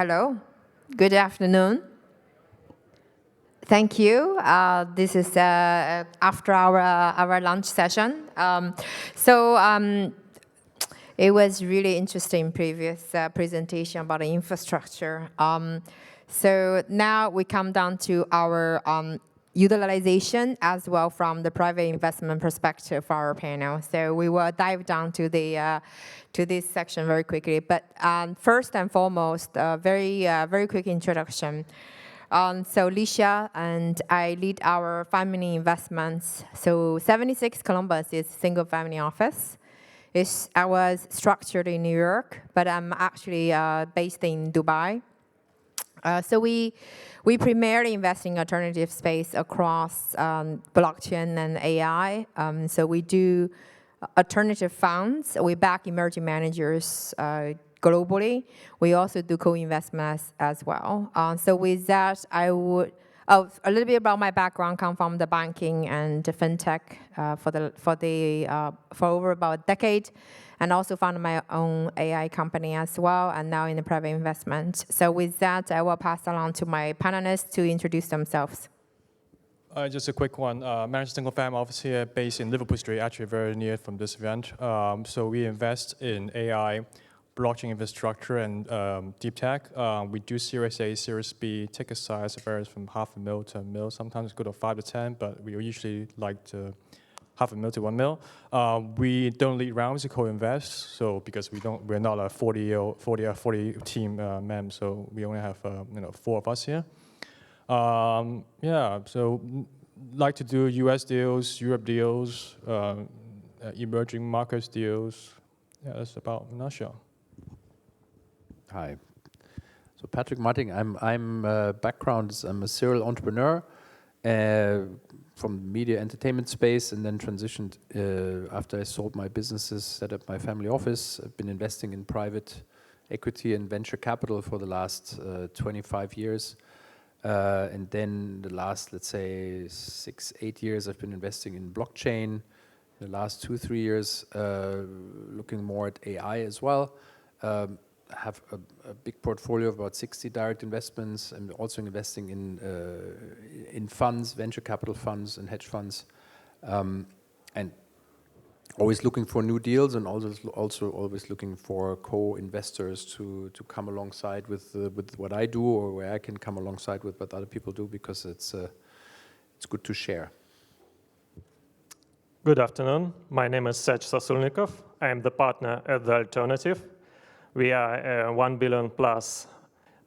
Hello, good afternoon. Thank you. This is after our lunch session. It was really interesting previous presentation about the infrastructure. So now we come down to our utilization as well from the private investment perspective for our panel. So we will dive down to the to this section very quickly. But first and foremost, very quick introduction. So Lixia and I lead our family investments. So 76 Columbus is single family office. I was structured in New York, but I'm actually based in Dubai. So we primarily invest in alternative space across blockchain and AI. So we do alternative funds. We back emerging managers globally. We also do co-investments as well. So with that, I would a little bit about my background. Come from the banking and the fintech for over about a decade, and also founded my own AI company as well, and now in the private investment. So with that, I will pass along to my panelists to introduce themselves. Just a quick one. Managed single family office here based in Liverpool Street, actually very near from this event. So we invest in AI, blockchain infrastructure, and deep tech. We do Series A, Series B. Ticket size varies from $500,000 to $1 million. Sometimes go to 5 to 10, but we usually like to $500,000 to $1 million. We don't lead rounds to co-invest, so because we're not a 40 team mem, so we only have 4 of us here. Yeah, so like to do US deals, Europe deals, emerging markets deals. Yeah, that's about in a nutshell. Hi. So Patrick Martin, I'm background is I'm a serial entrepreneur from the media entertainment space, and then transitioned after I sold my businesses, set up my family office. I've been investing in private equity and venture capital for the last 25 years. And then the last, let's say, 6-8 years, I've been investing in blockchain. The last 2-3 years, looking more at AI as well. Have a big portfolio of about 60 direct investments. I'm also investing in funds, venture capital funds and hedge funds, and always looking for new deals, and also always looking for co-investors to come alongside with what I do, or where I can come alongside with what other people do, because it's good to share. Good afternoon. My name is Serge Sosulnikov. I am the partner at The Alternative. We are a $1 billion plus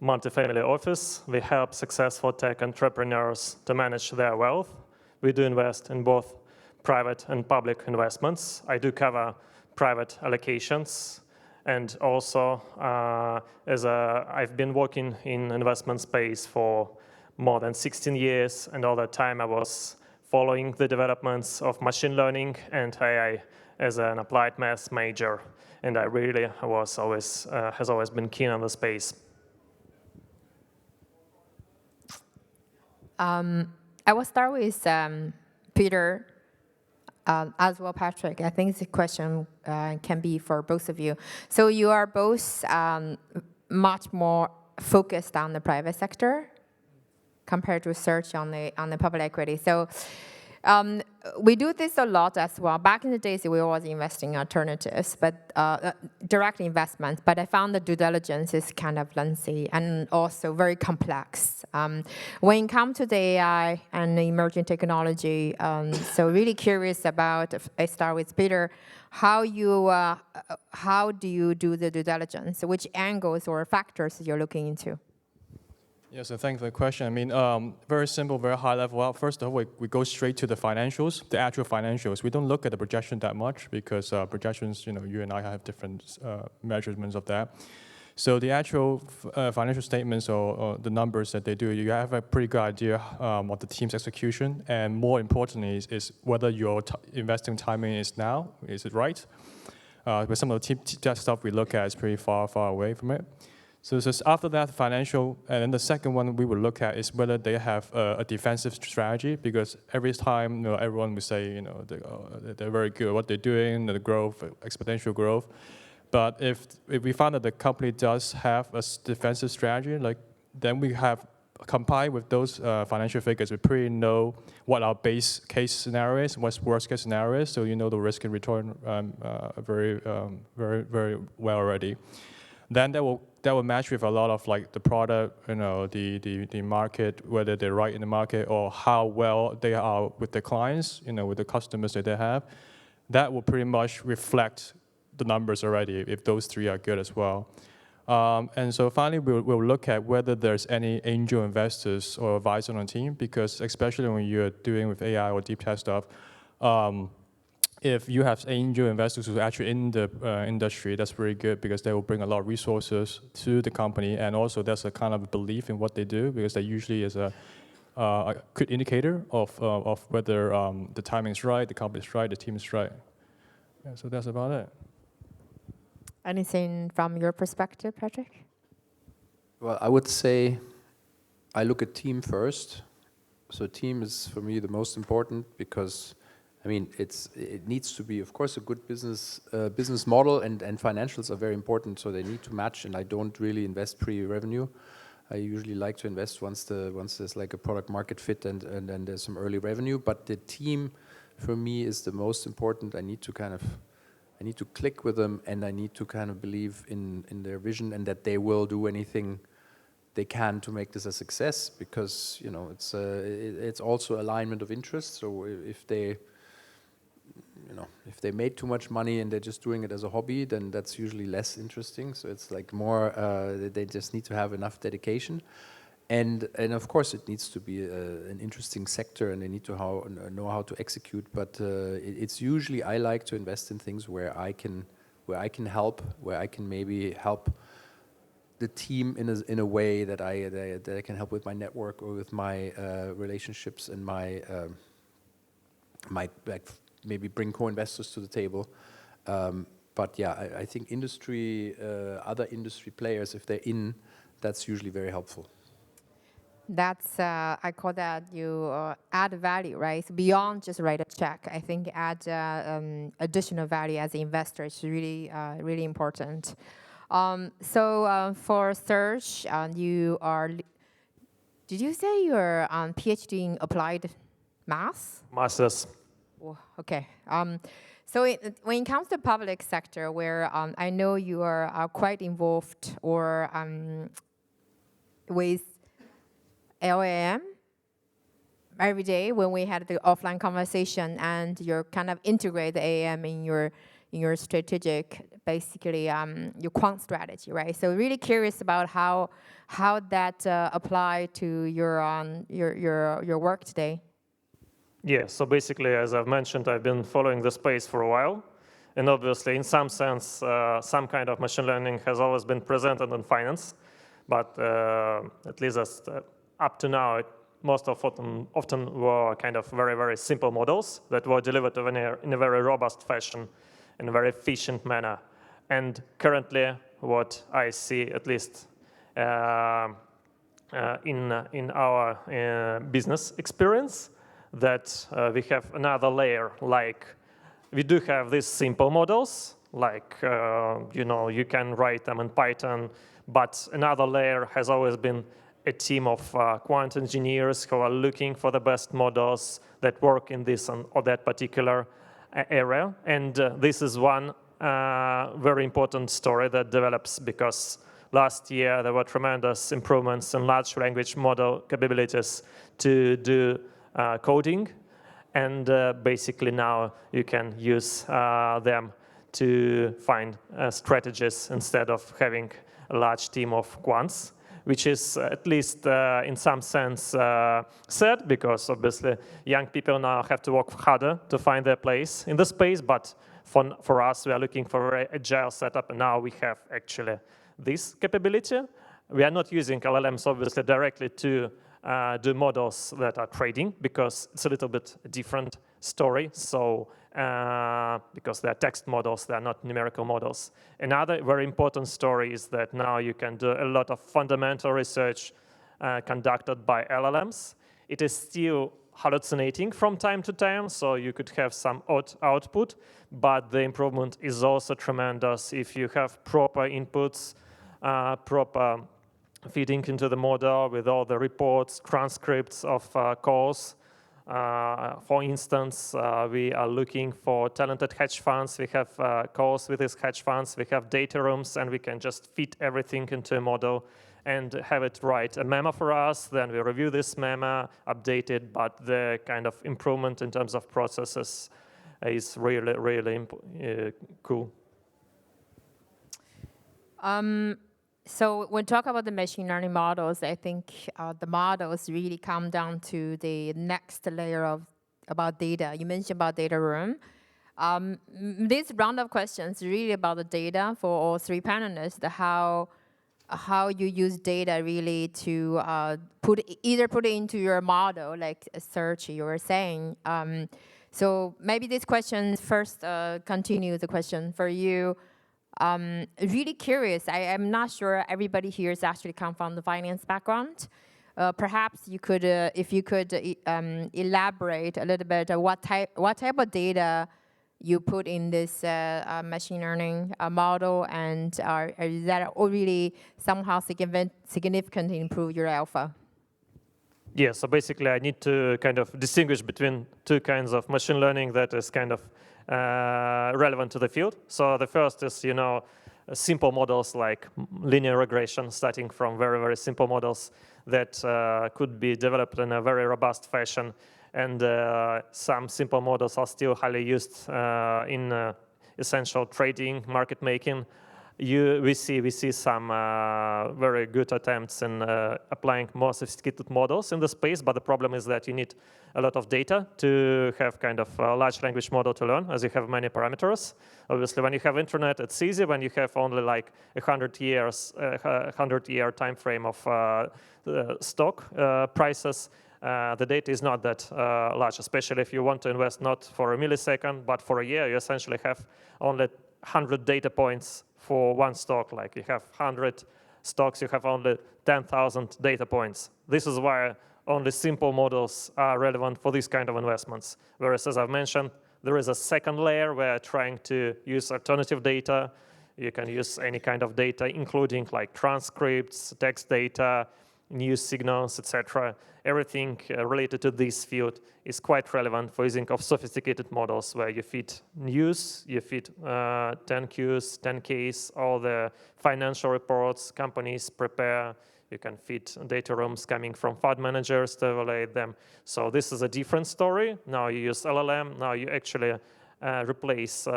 multifamily office. We help successful tech entrepreneurs to manage their wealth. We do invest in both private and public investments. I do cover private allocations, and also I've been working in investment space for more than 16 years, and all that time I was following the developments of machine learning and AI as an applied maths major, and I really has always been keen on the space. I will start with Peter, as well, Patrick. I think the question can be for both of you. So you are both much more focused on the private sector compared to Serge on the public equity. So we do this a lot as well. Back in the days, we were investing in alternatives, but direct investments. But I found the due diligence is kind of lengthy and also very complex. When it comes to the AI and the emerging technology, so really curious about. I start with Peter. How do you do the due diligence? Which angles or factors you're looking into? Yeah, so thanks for the question. I mean, very simple, very high level. Well, first of all, we go straight to the financials, the actual financials. We don't look at the projection that much because projections, you and I have different measurements of that. So the actual financial statements or the numbers that they do, you have a pretty good idea of the team's execution, and more importantly is whether your investing timing is now. Is it right? But some of the team stuff we look at is pretty far away from it. So after that, financial, and then the second one we will look at is whether they have a defensive strategy, because every time everyone will say they're very good at what they're doing, the growth, exponential growth, But if we find that the company does have a defensive strategy, like then we have combined with those financial figures, we pretty know what our base case scenario is, what's worst case scenario is, so you know the risk and return very well already. Then that will match with a lot of like the product, the market, whether they're right in the market or how well they are with the clients, with the customers that they have. That will pretty much reflect the numbers already if those three are good as well. And so finally, we'll look at whether there's any angel investors or advisors on the team, because especially when you're doing with AI or deep tech stuff, if you have angel investors who are actually in the industry, that's very good because they will bring a lot of resources to the company, and also there's a kind of belief in what they do, because that usually is a good indicator of whether the timing is right, the company is right, the team is right. Yeah, so that's about it. Anything from your perspective, Patrick? Well, I would say I look at team first. So team is for me the most important because, I mean, it needs to be, of course, a good business model, and financials are very important, so they need to match. And I don't really invest pre-revenue. I usually like to invest once there's like a product market fit and there's some early revenue. But the team for me is the most important. I need to click with them, and I need to kind of believe in their vision and that they will do anything they can to make this a success, because it's also alignment of interest. So if they made too much money and they're just doing it as a hobby, then that's usually less interesting. So it's like more they just need to have enough dedication. And of course, it needs to be an interesting sector, and they need to know how to execute. But it's usually I like to invest in things where I can help, where I can maybe help the team in a way that I can help with my network or with my relationships and my like maybe bring co-investors to the table. But yeah, I think other industry players, if they're in, that's usually very helpful. That's, I call that you add value, right? So beyond just write a check, I think add additional value as an investor is really, really important. So for Serge, you are, did you say you're PhD in applied math? Masters. Oh, okay. So when it comes to public sector, where I know you are quite involved or with LAM every day when we had the offline conversation, and you're kind of integrate the AM in your strategic, basically your quant strategy, right? So really curious about how that apply to your work today. Yeah, so basically, as I've mentioned, I've been following the space for a while. And obviously, in some sense, some kind of machine learning has always been presented in finance. But at least up to now, most of them often were kind of very, very simple models that were delivered in a very robust fashion, in a very efficient manner. And currently, what I see, at least in our business experience, that we have another layer. Like we do have these simple models, like you can write them in Python, but another layer has always been a team of quant engineers who are looking for the best models that work in this or that particular area. And this is one very important story that develops, because last year there were tremendous improvements in large language model capabilities to do coding. And basically now you can use them to find strategies instead of having a large team of quants, which is at least in some sense sad, because obviously young people now have to work harder to find their place in the space. But for us, we are looking for a very agile setup, and now we have actually this capability. We are not using LLMs obviously directly to do models that are trading, because it's a little bit a different story. So because they are text models, they are not numerical models. Another very important story is that now you can do a lot of fundamental research conducted by LLMs. It is still hallucinating from time to time, so you could have some odd output, but the improvement is also tremendous if you have proper inputs, proper feeding into the model with all the reports, transcripts of calls. For instance, we are looking for talented hedge funds. We have calls with these hedge funds. We have data rooms, and we can just feed everything into a model and have it write a memo for us. Then we review this memo, update it, but the kind of improvement in terms of processes is really, really cool. So when we talk about the machine learning models, I think the models really come down to the next layer of about data. You mentioned about data room. This round of questions really about the data for all three panelists, how you use data really to either put it into your model, like Serge you were saying. So maybe this question first continue the question for you. Really curious. I'm not sure everybody here is actually come from the finance background. Perhaps you could, if you could elaborate a little bit what type of data you put in this machine learning model, and is that really somehow significantly improve your alpha? Yeah, so basically I need to kind of distinguish between two kinds of machine learning that is kind of relevant to the field. So the first is, simple models like linear regression, starting from very, very simple models that could be developed in a very robust fashion. And some simple models are still highly used in essential trading, market making. We see some very good attempts in applying more sophisticated models in the space, but the problem is that you need a lot of data to have kind of a large language model to learn, as you have many parameters. Obviously, when you have internet, it's easy. When you have only like 100-year time frame of stock prices, the data is not that large, especially if you want to invest not for a millisecond, but for a year. You essentially have only 100 data points for one stock. Like you have 100 stocks, you have only 10,000 data points. This is why only simple models are relevant for these kind of investments. Whereas, as I've mentioned, there is a second layer where trying to use alternative data. You can use any kind of data, including like transcripts, text data, news signals, etc. Everything related to this field is quite relevant for using of sophisticated models where you feed news, you feed 10Qs, 10Ks, all the financial reports companies prepare. You can feed data rooms coming from fund managers to evaluate them. So this is a different story. Now you use LLM. Now you actually replace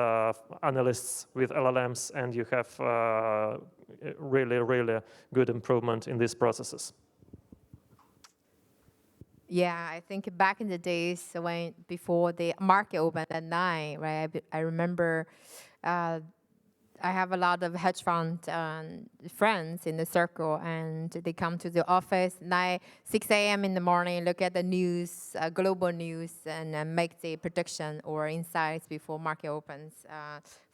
analysts with LLMs, and you have really, really good improvement in these processes. Yeah, I think back in the days before the market opened at 9, right? I remember I have a lot of hedge fund friends in the circle, and they come to the office 6 a.m. in the morning, look at the news, global news, and make the prediction or insights before market opens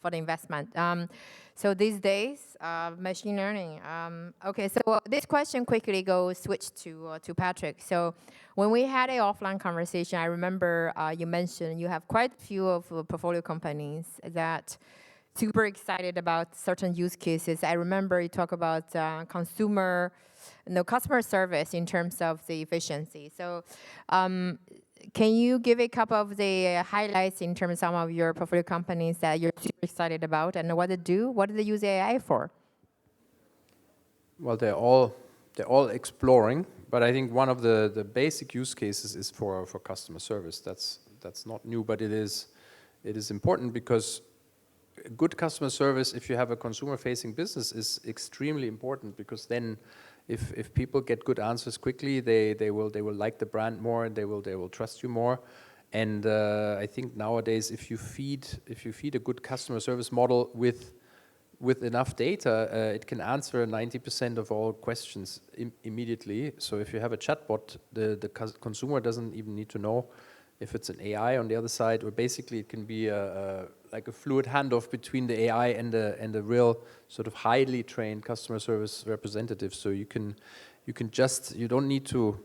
for the investment. So these days, machine learning. Okay, so this question quickly switch to Patrick. So when we had an offline conversation, I remember you mentioned you have quite a few of portfolio companies that super excited about certain use cases. I remember you talk about customer service in terms of the efficiency. So can you give a couple of the highlights in terms of some of your portfolio companies that you're super excited about, and what they do? What do they use AI for? Well, they're all exploring, but I think one of the basic use cases is for customer service. That's not new, but it is important because good customer service, if you have a consumer-facing business, is extremely important, because then if people get good answers quickly, they will like the brand more, and they will trust you more. And I think nowadays, if you feed a good customer service model with enough data, it can answer 90% of all questions immediately. So if you have a chatbot, the consumer doesn't even need to know if it's an AI on the other side, or basically it can be like a fluid handoff between the AI and a real sort of highly trained customer service representative. So you don't need to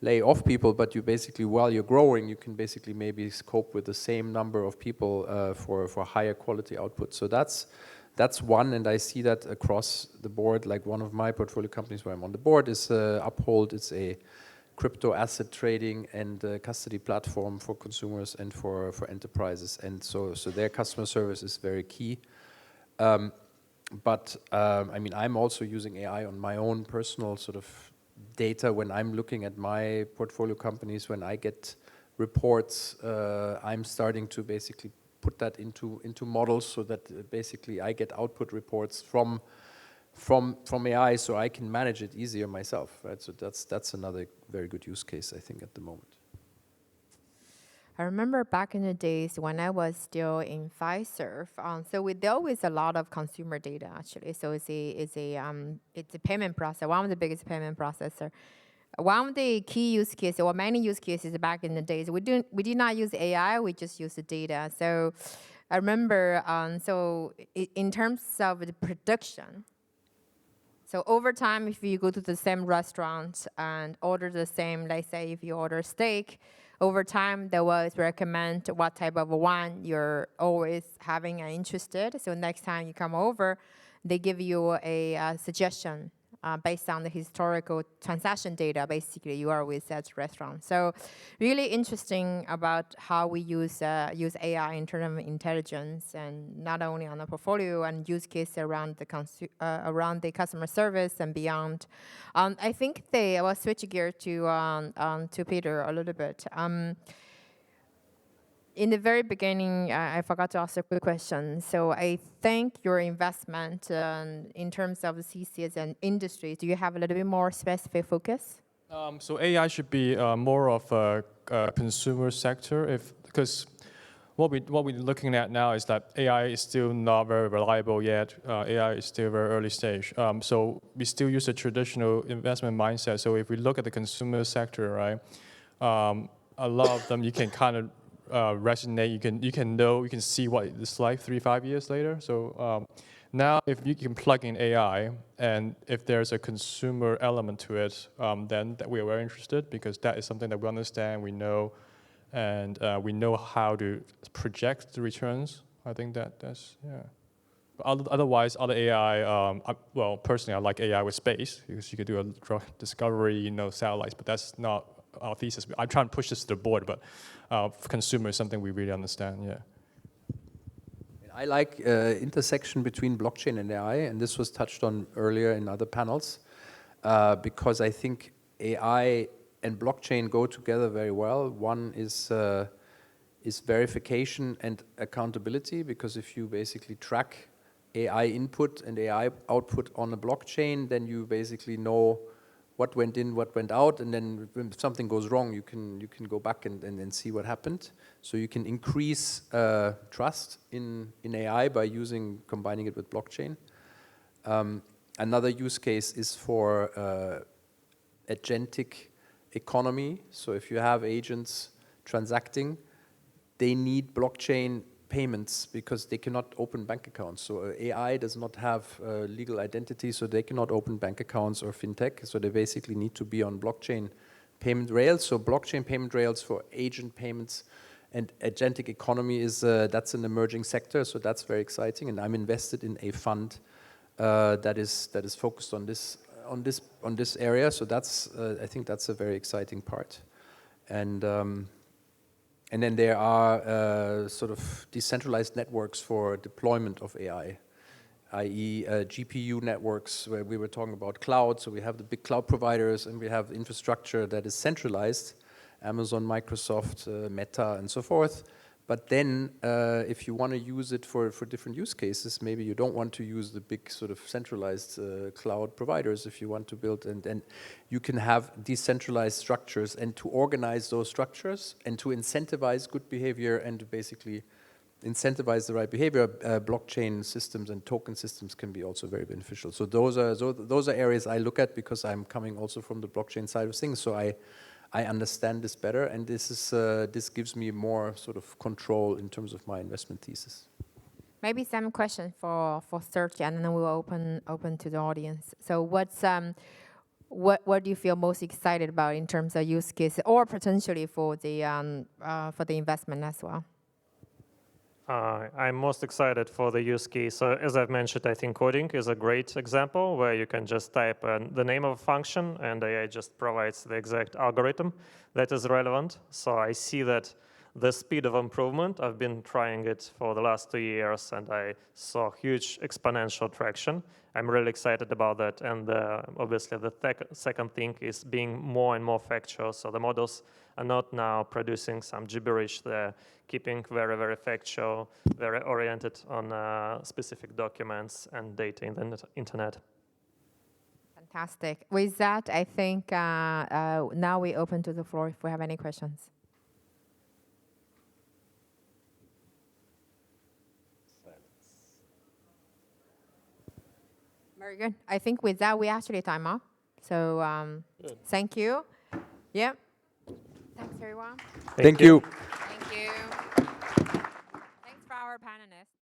lay off people, but you basically, while you're growing, you can basically maybe cope with the same number of people for higher quality output. So that's one, and I see that across the board. Like one of my portfolio companies where I'm on the board is Uphold. It's a crypto asset trading and custody platform for consumers and for enterprises, and so their customer service is very key. But I mean, I'm also using AI on my own personal sort of data when I'm looking at my portfolio companies. When I get reports, I'm starting to basically put that into models so that basically I get output reports from AI, so I can manage it easier myself, right? So that's another very good use case, I think, at the moment. I remember back in the days when I was still in Fiserv, so we dealt with a lot of consumer data actually. So it's a payment processor, one of the biggest payment processor. One of the key use cases, or many use cases back in the days, we did not use AI, we just used the data. So I remember, in terms of the production, so over time, if you go to the same restaurant and order the same, let's say if you order steak, over time they will recommend what type of wine you're always having and interested. So next time you come over, they give you a suggestion based on the historical transaction data. Basically, you are with that restaurant. So really interesting about how we use AI in terms of intelligence, and not only on the portfolio and use case around the customer service and beyond. I think I will switch gear to Peter a little bit. In the very beginning, I forgot to ask a quick question. So I think your investment in terms of CCS and industry, do you have a little bit more specific focus? So AI should be more of a consumer sector, because what we're looking at now is that AI is still not very reliable yet. AI is still very early stage. So we still use a traditional investment mindset. So if we look at the consumer sector, right, a lot of them you can kind of resonate. You can see what it's like 3-5 years later. So now if you can plug in AI, and if there's a consumer element to it, then we are very interested, because that is something that we understand, we know, and we know how to project the returns. I think that's, yeah. But otherwise, other AI, well, personally, I like AI with space, because you could do a drug discovery, satellites, but that's not our thesis. I'm trying to push this to the board, but for consumer is something we really understand, yeah. I like intersection between blockchain and AI, and this was touched on earlier in other panels, because I think AI and blockchain go together very well. One is verification and accountability, because if you basically track AI input and AI output on a blockchain, then you basically know what went in, what went out, and then when something goes wrong, you can go back and see what happened. So you can increase trust in AI by combining it with blockchain. Another use case is for agentic economy. So if you have agents transacting, they need blockchain payments because they cannot open bank accounts. So AI does not have legal identity, so they cannot open bank accounts or fintech. So they basically need to be on blockchain payment rails. So blockchain payment rails for agent payments and agentic economy that's an emerging sector. So that's very exciting, and I'm invested in a fund that is focused on this area. So that's I think that's a very exciting part, and then there are sort of decentralized networks for deployment of AI, i.e. GPU networks, where we were talking about cloud. So we have the big cloud providers, and we have infrastructure that is centralized, Amazon, Microsoft, Meta, and so forth. But then if you want to use it for different use cases, maybe you don't want to use the big sort of centralized cloud providers. If you want to build, and you can have decentralized structures, and to organize those structures and to incentivize good behavior and to basically incentivize the right behavior, blockchain systems and token systems can be also very beneficial. So those are areas I look at, because I'm coming also from the blockchain side of things. So I understand this better, and this gives me more sort of control in terms of my investment thesis. Maybe some question for Serge, and then we will open to the audience. So what do you feel most excited about in terms of use cases or potentially for the investment as well? I'm most excited for the use case. So as I've mentioned, I think coding is a great example where you can just type the name of a function and AI just provides the exact algorithm that is relevant. So I see that the speed of improvement, I've been trying it for the last 2 years and I saw huge exponential traction. I'm really excited about that. And obviously the second thing is being more and more factual. So the models are not now producing some gibberish. They're keeping very, very factual, very oriented on specific documents and data in the internet. Fantastic. With that, I think now we open to the floor if we have any questions. Very good. I think with that, we actually time up. So thank you. Yeah. Thanks, everyone. Thank you. Thank you. Thanks for our panelists.